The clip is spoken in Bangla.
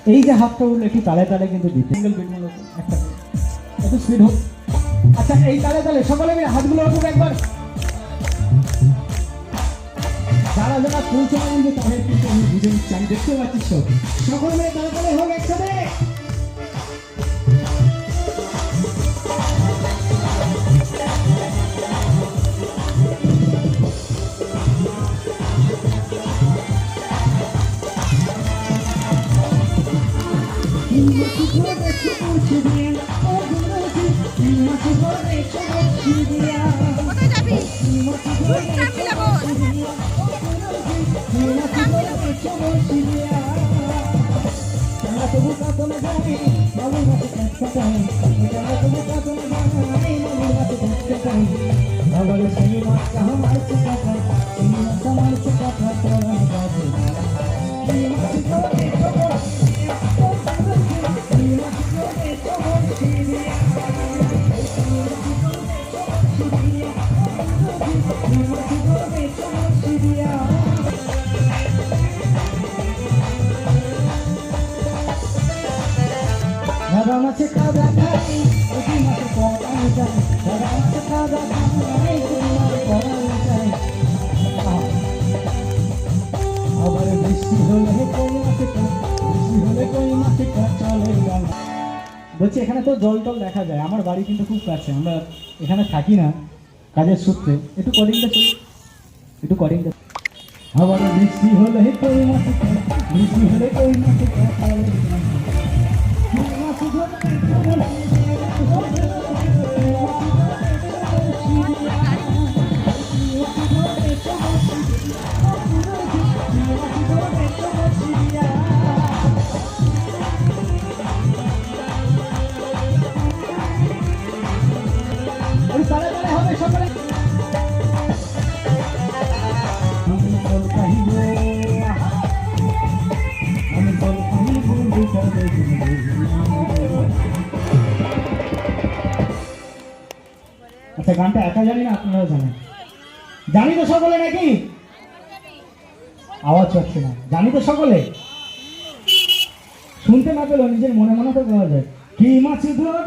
এই যে হাতটা উঠলে একটু তালে তালে কিন্তু দিতে সিঙ্গেল বিট মূলত একটা একটু স্পিড হোক। আচ্ছা এই তালে তালে সকলে মিলে হাতগুলো উঠুক একবার। যারা যারা ফুল সময় কিন্তু তাদের কিন্তু আমি বুঝে নিচ্ছি, আমি দেখতে পাচ্ছি সব সকলে মিলে তালে তালে হোক একসাথে। বলছি এখানে তো জল টল দেখা যায়, আমার বাড়ি কিন্তু খুব কাছে, আমরা এখানে থাকি না কাজের সূত্রে। একটু কডিংটা চল, একটু কডিংটা। আবার বৃষ্টি হলে কই মাছে, বৃষ্টি হলে কই মাছে আচ্ছা গানটা একা জানি না, আপনারাও জানেন? জানি তো সকলে নাকি? আওয়াজ হচ্ছে না, জানি তো সকলে? শুনতে না পেলেও নিজের মনে মনে তো পাওয়া যায়। কি মাছ ধরে